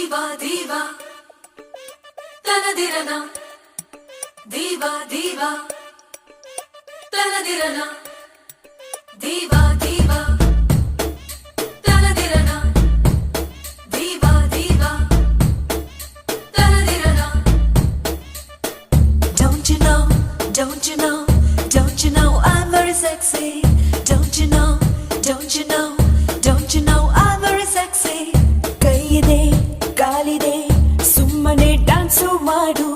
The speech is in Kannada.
ದೀವಾ ದೀವಾ ತನದಿರನ ದೀವಾ ದೀವಾ ತನದಿರನ ದೀವಾ ದೀವಾ ತನದಿರನ ದೀವಾ ದೀವಾ ತನದಿರನ. Don't you know, don't you know, don't you know I'm very sexy. Don't you know, don't you know, don't you know I'm very sexy. ಕೈಯಿದೆ ಕಾಲಿದೆ ಸುಮ್ಮನೆ ಡ್ಯಾನ್ಸು ಮಾಡು.